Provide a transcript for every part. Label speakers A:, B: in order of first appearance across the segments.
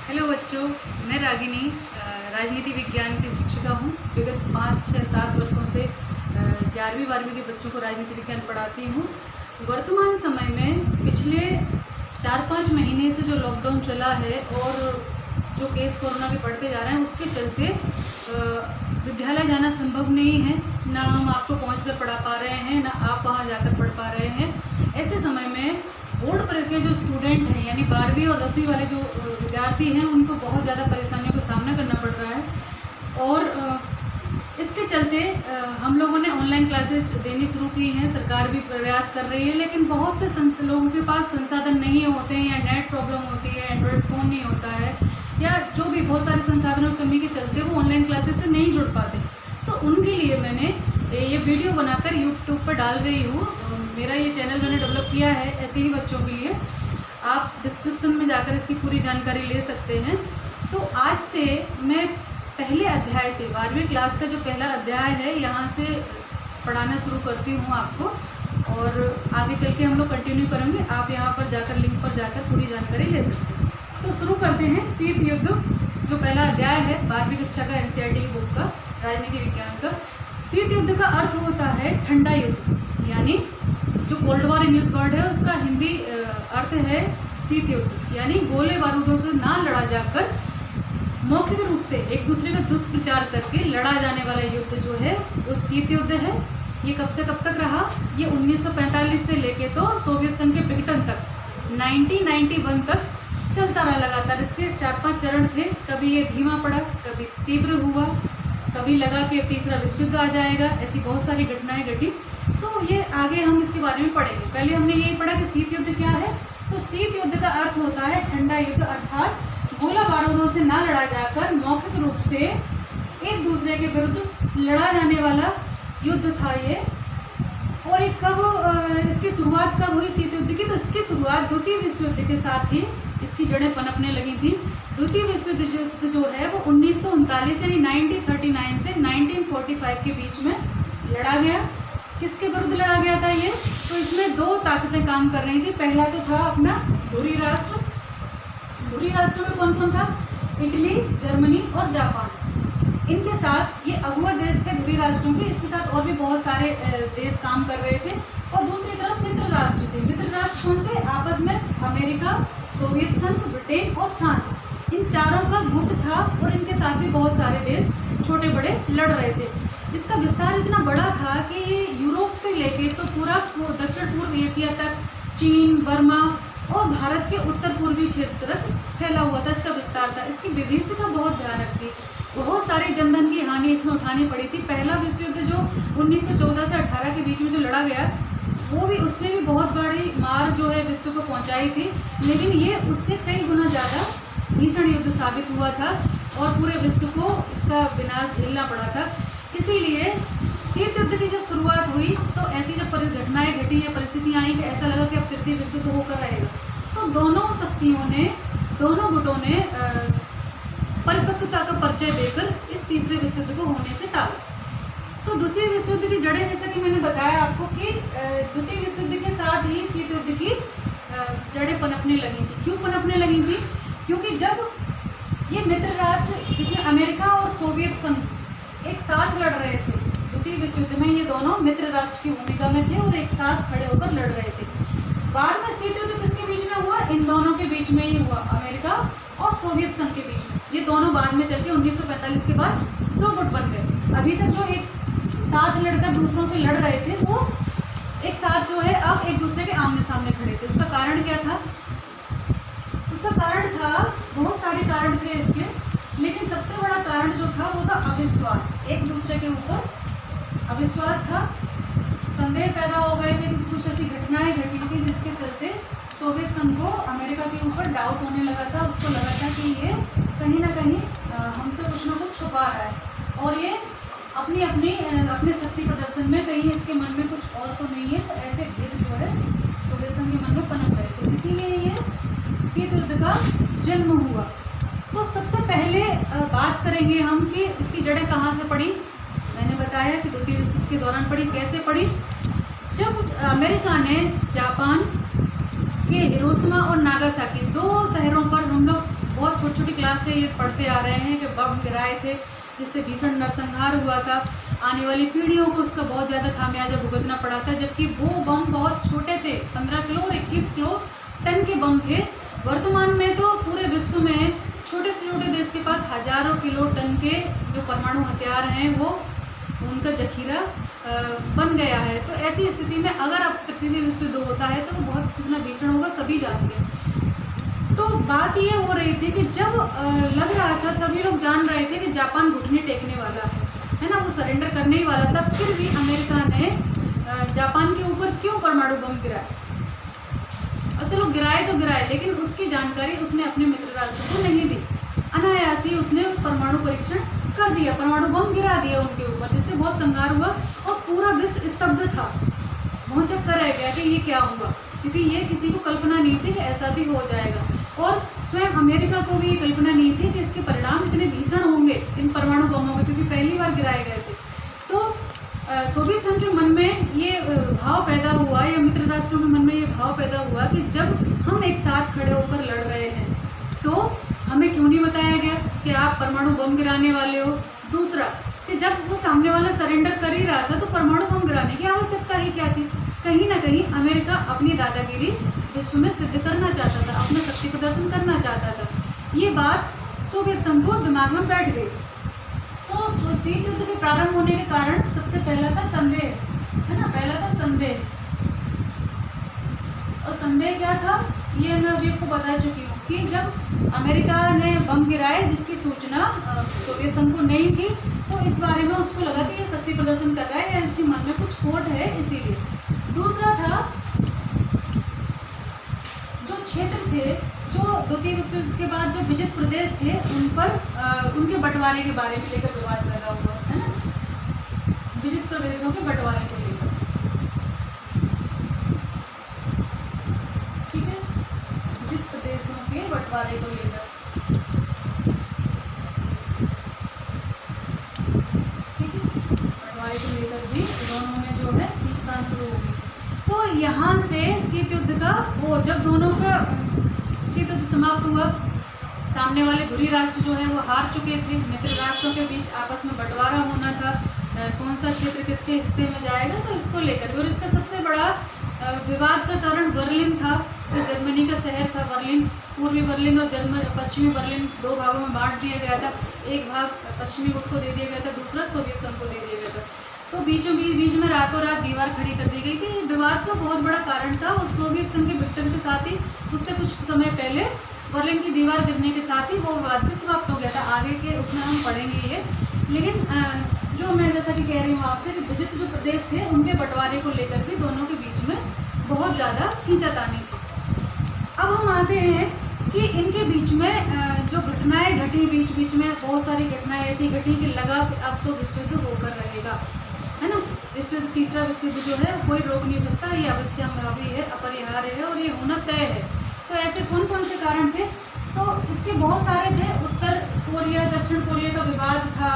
A: Hello बच्चों, मैं रागिनी राजनीति विज्ञान की शिक्षिका हूँ। विगत 5-6-7 वर्षों से 11वीं-12वीं के बच्चों को राजनीति विज्ञान पढ़ाती हूँ। वर्तमान समय में पिछले 4-5 महीने से जो लॉकडाउन चला है और जो केस कोरोना के बढ़ते जा रहे हैं, उसके चलते विद्यालय जाना संभव नहीं है। ना हम आपको पहुँचकर पढ़ा पा रहे हैं, ना आप वहाँ जाकर पढ़ पा रहे हैं। ऐसे समय में बोर्ड पर के जो स्टूडेंट हैं, यानी 12वीं और 10वीं वाले जो विद्यार्थी हैं, उनको बहुत ज़्यादा परेशानियों का सामना करना पड़ रहा है। और इसके चलते हम लोगों ने ऑनलाइन क्लासेस देनी शुरू की हैं। सरकार भी प्रयास कर रही है, लेकिन बहुत से लोगों के पास संसाधन नहीं होते हैं, या नेट प्रॉब्लम होती है, एंड्रॉयड फ़ोन नहीं होता है, या जो भी बहुत सारे संसाधनों की कमी के चलते वो ऑनलाइन क्लासेस से नहीं जुड़ पाते। तो उनके लिए मैंने ये वीडियो बनाकर यूट्यूब पर डाल रही हूँ। मेरा ये चैनल मैंने डेवलप किया है ऐसे ही बच्चों के लिए। आप डिस्क्रिप्शन में जाकर इसकी पूरी जानकारी ले सकते हैं। तो आज से मैं पहले अध्याय से 12वीं क्लास का जो पहला अध्याय है, यहाँ से पढ़ाना शुरू करती हूँ आपको, और आगे चल के हम लोग कंटिन्यू करेंगे। आप यहाँ पर जाकर लिंक पर जाकर पूरी जानकारी ले सकते हैं। तो शुरू करते हैं। शीत युद्ध जो पहला अध्याय है 12वीं कक्षा का, NCERT की बुक का, राजनीति विज्ञान का। शीत युद्ध का अर्थ होता है ठंडा युद्ध, यानी जो कोल्ड वॉर इंग्लिश वर्ड है उसका हिंदी अर्थ है शीत युद्ध, यानी गोले बारूदों से ना लड़ा जाकर मौखिक रूप से एक दूसरे का दुष्प्रचार करके लड़ा जाने वाला युद्ध जो है वो शीत युद्ध है। ये कब से कब तक रहा? ये 1945 से लेके तो सोवियत संघ के विघटन तक 1991 तक चलता रहा लगातार। इसके 4-5 चरण थे। कभी ये धीमा पड़ा, कभी तीव्र हुआ, कभी लगा कि तीसरा विश्व युद्ध आ जाएगा। ऐसी बहुत सारी घटनाएं घटी। तो ये आगे हम इसके बारे में पढ़ेंगे। पहले हमने यही पढ़ा कि शीत युद्ध क्या है। तो शीत युद्ध का अर्थ होता है ठंडा युद्ध, अर्थात गोला बारूदों से ना लड़ा जाकर मौखिक रूप से एक दूसरे के विरुद्ध लड़ा जाने वाला युद्ध था ये। और ये कब इसकी शुरुआत कब हुई शीत युद्ध की? तो इसकी शुरुआत द्वितीय विश्व युद्ध के साथ ही इसकी जड़ें पनपने लगी थी। द्वितीय विश्व युद्ध जो है वो 1939 यानी 1939 से 1945 के बीच में लड़ा गया। किसके विरुद्ध लड़ा गया था ये? तो इसमें 2 ताकतें काम कर रही थी। पहला तो था अपना धुरी राष्ट्र। धुरी राष्ट्र में कौन कौन था? इटली, जर्मनी और जापान। इनके साथ ये अगुआ देश थे धुरी राष्ट्रों के। इसके साथ और भी बहुत सारे देश काम कर रहे थे। और दूसरी तरफ मित्र राष्ट्र थे। मित्र राष्ट्र कौन से? आपस में अमेरिका, सोवियत संघ, ब्रिटेन और फ्रांस, इन चारों का गुट था। और इनके साथ भी बहुत सारे देश छोटे बड़े लड़ रहे थे। इसका विस्तार इतना बड़ा था कि ये यूरोप से लेके तो पूरा दक्षिण पूर्व एशिया तक, चीन, बर्मा और भारत के उत्तर पूर्वी क्षेत्र तक फैला हुआ था। इसका विस्तार था। इसकी विभीषिका बहुत भयानक थी। बहुत सारे जनधन की हानि इसमें उठानी पड़ी थी। पहला विश्व युद्ध जो 1914 से 18 के बीच में जो लड़ा गया, वो भी उसने भी बहुत बड़ी मार जो है विश्व को पहुंचाई थी। लेकिन ये उससे कई गुना ज़्यादा भीषण युद्ध साबित हुआ था और पूरे विश्व को इसका विनाश झेलना पड़ा था। इसीलिए शीत युद्ध की जब शुरुआत हुई तो ऐसी जब घटनाएं घटी या परिस्थितियाँ आई कि ऐसा लगा कि अब तृतीय विश्व युद्ध होकर रहेगा, तो दोनों शक्तियों ने, दोनों गुटों ने परिपक्वता का परिचय देकर इस तीसरे विश्व युद्ध को होने से टाला। तो द्वितीय विश्व युद्ध की जड़ें, जैसा कि मैंने बताया आपको कि द्वितीय विश्व युद्ध के साथ ही शीत युद्ध की जड़ें पनपने लगी थी। क्यों पनपने लगी थी? क्योंकि जब ये मित्र राष्ट्र, जिसमें अमेरिका और सोवियत संघ एक साथ लड़ रहे थे द्वितीय विश्व युद्ध में, ये दोनों मित्र राष्ट्र की भूमिका में थे और एक साथ खड़े होकर लड़ रहे थे। बाद में शीत युद्ध किसके बीच में हुआ? इन दोनों के बीच में ही हुआ, अमेरिका और सोवियत संघ के बीच में। ये दोनों बाद में चल के 1945 के बाद 2 गुट बन गए। अभी तक जो एक साथ लड़कर दूसरों से लड़ रहे थे, वो एक साथ जो है अब एक दूसरे के आमने सामने खड़े थे। उसका कारण क्या था? उसका कारण था, बहुत सारे कारण थे इसके, लेकिन सबसे बड़ा कारण जो था वो था अविश्वास। एक दूसरे के ऊपर अविश्वास था। संदेह पैदा हो गए थे कि कुछ ऐसी घटनाएं घटी थी जिसके चलते सोवियत संघ को अमेरिका के ऊपर डाउट होने लगा था। उसको लगा था कि ये कहीं ना कहीं हमसे कुछ ना कुछ छुपा रहा है और ये अपने शक्ति प्रदर्शन में कहीं इसके मन में कुछ और तो नहीं है। तो ऐसे भेद जो है सोवियत संघ के मन में पनप गए थे। इसीलिए ये शीत युद्ध का जन्म हुआ। तो सबसे पहले बात करेंगे हम कि इसकी जड़ें कहाँ से पड़ी। मैंने बताया कि द्वितीय विश्व युद्ध के दौरान पड़ी। कैसे पड़ी? जब अमेरिका ने जापान के हिरोशिमा और नागासाकी 2 शहरों पर हम लोग बहुत छोटी छोटी क्लास से ये पढ़ते आ रहे हैं कि बम गिराए थे जिससे भीषण नरसंहार हुआ था। आने वाली पीढ़ियों को उसका बहुत ज़्यादा खामियाजा भुगतना पड़ा था, जबकि वो बम बहुत छोटे थे, 15 किलो और 21 किलो टन के बम थे। वर्तमान में तो पूरे विश्व में छोटे से छोटे देश के पास हजारों किलो टन के जो परमाणु हथियार हैं वो उनका जखीरा बन गया है। तो ऐसी स्थिति में अगर अब तृतीय विश्व युद्ध होता है तो वो बहुत कितना भीषण होगा, सभी जानते हैं। तो बात ये हो रही थी कि जब लग रहा था, सभी लोग जान रहे थे कि जापान घुटने टेकने वाला है ना, वो सरेंडर करने ही वाला था, फिर भी अमेरिका ने जापान के ऊपर क्यों परमाणु बम गिराया। और चलो गिराए तो गिराए, लेकिन उसकी जानकारी उसने अपने मित्र राष्ट्र को नहीं दी। अनायासी उसने परमाणु परीक्षण कर दिया, परमाणु बम गिरा दिया उनके ऊपर, जिससे बहुत संहार हुआ और पूरा विश्व स्तब्ध था, भौंचक्का रह गया कि ये क्या हुआ, क्योंकि ये किसी को कल्पना नहीं थी कि ऐसा भी हो जाएगा। और स्वयं अमेरिका को भी ये कल्पना नहीं थी कि इसके परिणाम इतने भीषण होंगे इन परमाणु बमों के, क्योंकि पहली बार गिराए गए थे। तो सोवियत संघ के मन में ये भाव पैदा हुआ, या मित्र राष्ट्रों के मन में ये भाव पैदा हुआ कि जब हम एक साथ खड़े होकर लड़ रहे हैं तो हमें क्यों नहीं बताया गया कि आप परमाणु बम गिराने वाले हो। दूसरा कि जब वो सामने वाला सरेंडर कर ही रहा था तो परमाणु बम गिराने की आवश्यकता ही क्या थी। कहीं ना कहीं अमेरिका अपनी दादागिरी विश्व में सिद्ध करना चाहता था, अपना शक्ति प्रदर्शन करना चाहता था। ये बात सोवियत संघ को दिमाग में बैठ गई। तो शीत युद्ध के प्रारंभ होने के कारण सबसे पहला था संदेह, है ना, पहला था संदेह। और संदेह क्या था, ये मैं अभी आपको बता चुकी हूँ कि जब अमेरिका ने बम गिराए जिसकी सूचना सोवियत संघ को नहीं थी, तो इस बारे में उसको लगा कि ये शक्ति प्रदर्शन कर रहा है या इसके मन में कुछ खोट है, इसीलिए। दूसरा था जो क्षेत्र थे, जो द्वितीय विश्व युद्ध के बाद जो विजित प्रदेश थे, उन पर उनके बंटवारे के बारे में लेकर विवाद लगा हुआ है ना, विजित प्रदेशों के बंटवारे को लेकर, ठीक है, विजित प्रदेशों के बंटवारे को लेकर, ठीक है, बंटवारे को लेकर भी दोनों में जो है खींचतान शुरू होगी। तो यहाँ से शीत युद्ध का वो जब दोनों का शीत युद्ध समाप्त हुआ, सामने वाले धुरी राष्ट्र जो है वो हार चुके थे, मित्र राष्ट्रों के बीच आपस में बंटवारा होना था, कौन सा क्षेत्र किसके हिस्से में जाएगा, तो इसको लेकर। और इसका सबसे बड़ा विवाद का कारण बर्लिन था, जो जर्मनी का शहर था बर्लिन। पूर्वी बर्लिन और पश्चिमी बर्लिन दो भागों में बांट दिया गया था, एक भाग पश्चिमी गुट को दे दिया गया था, दूसरा सोवियत संघ को दे दिया गया था। तो बीच में रातों रात दीवार खड़ी कर दी गई थी। ये विवाद का बहुत बड़ा कारण था, और सोवियत संघ के विघटन के साथ ही उससे कुछ समय पहले बर्लिन की दीवार गिरने के साथ ही वो विवाद भी समाप्त हो गया था। आगे के उसमें हम पढ़ेंगे ये, लेकिन जो मैं जैसा कि कह रही हूँ आपसे कि विजित जो प्रदेश थे उनके बंटवारे को लेकर भी दोनों के बीच में बहुत ज़्यादा खींचातानी थी। अब हम आते हैं कि इनके बीच में जो घटनाएं घटी, बीच में बहुत सारी घटनाएं ऐसी घटी कि लगा कि अब तो विश्व युद्ध होकर रहेगा, है ना। विश्व युद्ध, तीसरा विश्व युद्ध जो है कोई रोक नहीं सकता, ये अवश्यंभावी है, अपरिहार्य है और ये होना तय है। तो ऐसे कौन कौन से कारण थे? सो इसके बहुत सारे थे। उत्तर कोरिया दक्षिण कोरिया का विवाद था,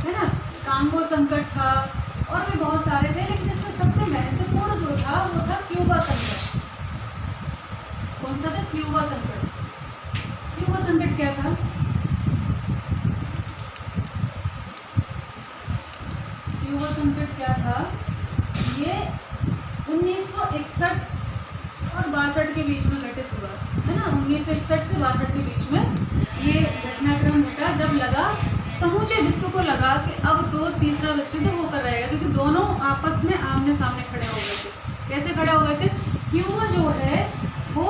A: है ना, कांगो संकट था, और भी बहुत सारे थे, लेकिन इसमें सबसे महत्वपूर्ण जो था वो था क्यूबा संकट। कौन सा था? क्यूबा संकट। क्यूबा संकट क्या था? क्यूबा संकट क्या था? ये 1961 और 62 के बीच में घटित हुआ, है ना। 1961 से 62 के बीच में ये घटनाक्रम घटा, जब लगा समूचे विश्व को लगा कि अब तो तीसरा विश्व युद्ध होकर रहेगा, क्योंकि दोनों आपस में आमने सामने खड़े हो गए थे। कैसे खड़े हो गए थे? क्यूबा जो है वो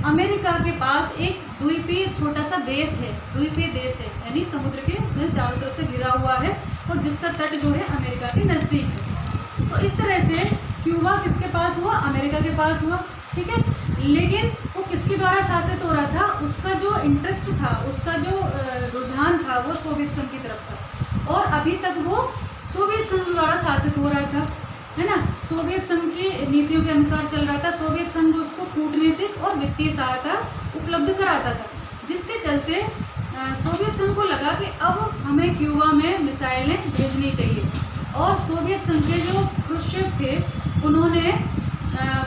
A: अमेरिका के पास एक द्वीपीय छोटा सा देश है, द्वीपीय देश है, यानी समुद्र के चारों तरफ से घिरा हुआ है, और जिसका तट जो है अमेरिका के नज़दीक है। तो इस तरह से क्यूबा किसके पास हुआ? अमेरिका के पास हुआ, ठीक है। लेकिन वो किसके द्वारा शासित हो रहा था? उसका जो इंटरेस्ट था, उसका जो रुझान था वो सोवियत संघ की तरफ था, और अभी तक वो सोवियत संघ द्वारा शासित हो रहा था, है ना। सोवियत संघ की नीतियों के अनुसार चल रहा था। सोवियत संघ उसको कूटनीतिक और वित्तीय सहायता उपलब्ध कराता था, जिसके चलते सोवियत संघ को लगा कि अब हमें क्यूबा में मिसाइलें भेजनी चाहिए। और सोवियत संघ के जो क्रुश्चेव थे उन्होंने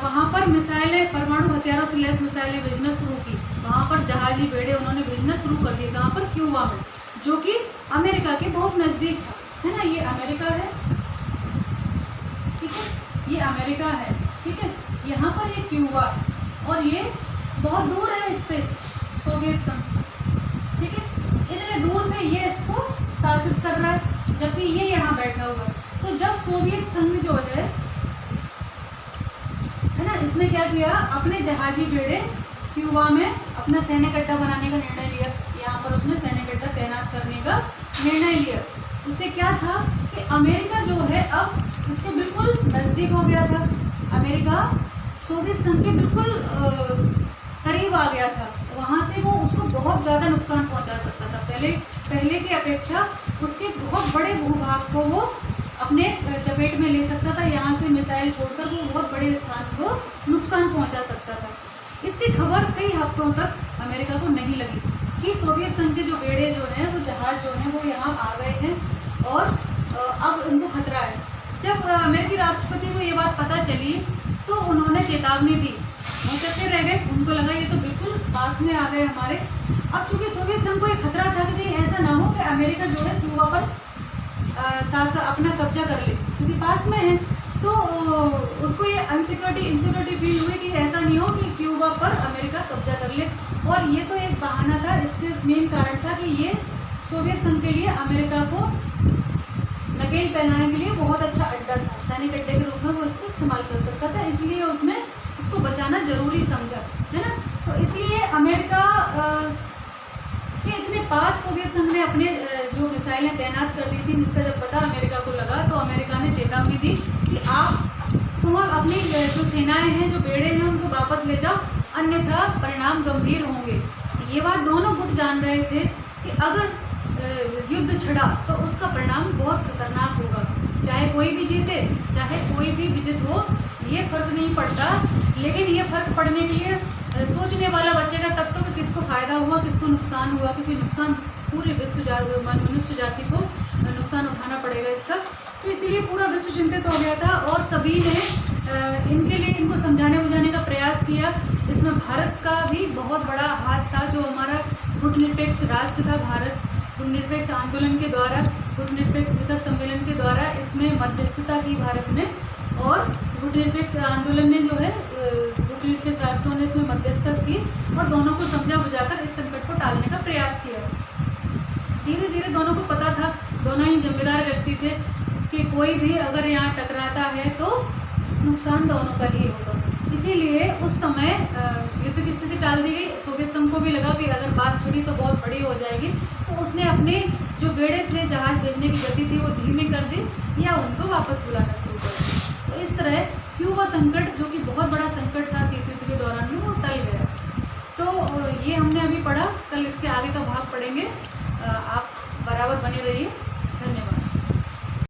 A: वहाँ पर मिसाइलें, परमाणु हथियारों से लैस मिसाइलें भेजना शुरू की। वहाँ पर जहाजी बेड़े उन्होंने भेजना शुरू कर दिए। कहाँ पर? क्यूबा में, जो कि अमेरिका के बहुत नज़दीक था, है ना। ये अमेरिका है, ठीक है, ये अमेरिका है, ठीक है। यहाँ पर ये क्यूबा, और ये बहुत दूर है इससे सोवियत संघ, ठीक है। इतने दूर से ये इसको शासित कर रहा है, जबकि ये यहाँ बैठा हुआ है। तो जब सोवियत संघ जो है ना, इसने क्या किया, अपने जहाजी बेड़े क्यूबा में अपना सैन्य अड्डा बनाने का निर्णय लिया। यहाँ पर उसने सैन्य अड्डा तैनात करने का निर्णय लिया। उसे क्या था कि अमेरिका जो है अब इसके बिल्कुल नज़दीक हो गया था। अमेरिका सोवियत संघ के बिल्कुल करीब आ गया था। वहाँ से वो उसको बहुत ज़्यादा नुकसान पहुँचा सकता था। पहले की अपेक्षा उसके बहुत बड़े भूभाग को वो अपने चपेट में ले सकता था। यहाँ से मिसाइल छोड़कर वो बहुत बड़े स्थान को नुकसान पहुँचा सकता था। इसकी खबर कई हफ्तों तक अमेरिका को नहीं लगी कि सोवियत संघ के जो बेड़े जो हैं, वो जहाज़ जो हैं, वो यहाँ आ गए हैं और अब उनको खतरा है। जब अमेरिकी राष्ट्रपति को ये बात पता चली तो उन्होंने चेतावनी दी। वो कैसे रह गए, उनको लगा ये तो बिल्कुल पास में आ गए हमारे। अब चूँकि सोवियत संघ को एक खतरा था कि कहीं ऐसा ना हो कि अमेरिका जो है क्यूबा पर अपना कब्जा कर ले, क्योंकि पास में है। तो उसको ये इनसिक्योरिटी फील हुई कि ऐसा नहीं हो कि क्यूबा पर अमेरिका कब्जा कर ले। और ये तो एक बहाना था, इसके मेन कारण था कि ये सोवियत संघ के लिए अमेरिका को नकेल पहनाने के लिए बहुत अच्छा अड्डा था, सैनिक अड्डे के रूप में वो इसको इस्तेमाल कर सकता था। इसलिए उसने इसको बचाना जरूरी समझा, है ना। तो इसलिए अमेरिका के इतने पास सोवियत संघ ने अपने जो मिसाइलें तैनात कर दी थी, जिसका जब पता अमेरिका को लगा तो अमेरिका ने चेतावनी दी कि आप अपनी जो सेनाएं हैं, जो बेड़े हैं, उनको वापस ले जाओ, अन्यथा परिणाम गंभीर होंगे। ये बात दोनों गुट जान रहे थे कि अगर युद्ध छिड़ा तो उसका परिणाम बहुत खतरनाक होगा। चाहे कोई भी जीते, चाहे कोई भी विजित हो, ये फर्क नहीं पड़ता। लेकिन ये फर्क पड़ने के लिए सोचने वाला बचेगा तब तो कि किसको फ़ायदा हुआ, किसको नुकसान हुआ, क्योंकि नुकसान पूरे मनुष्य जाति को नुकसान उठाना पड़ेगा इसका। तो इसीलिए पूरा विश्व चिंतित हो गया था और सभी ने इनको समझाने बुझाने का प्रयास किया। इसमें भारत का भी बहुत बड़ा हाथ था। जो हमारा गुटनिरपेक्ष राष्ट्र था भारत, गुटनिरपेक्ष आंदोलन के द्वारा, गुटनिरपेक्ष शिखर सम्मेलन के द्वारा इसमें मध्यस्थता की भारत ने, और गुटनिरपेक्ष आंदोलन ने जो है, गुटनिरपेक्ष राष्ट्रों ने इसमें मध्यस्थता की और दोनों को समझा बुझाकर इस संकट को टालने का प्रयास किया। धीरे धीरे दोनों को पता था, दोनों ही जिम्मेदार व्यक्ति थे कि कोई भी अगर यहाँ टकराता है तो नुकसान दोनों का ही होगा। इसीलिए उस समय युद्ध की स्थिति टाल दी गई। सोवियत संघ को भी लगा कि अगर बात छिड़ी तो बहुत बड़ी हो जाएगी, तो उसने अपने जो बेड़े थे, जहाज़ भेजने की गति थी, वो धीमी कर दी या उनको वापस बुलाना शुरू कर दिया। तो इस तरह क्यूबा संकट, जो कि बहुत बड़ा संकट था शीत युद्ध के दौरान में, वो टल गया। तो ये हमने अभी पढ़ा, कल इसके आगे का भाग पढ़ेंगे। आप बराबर बने रहिए।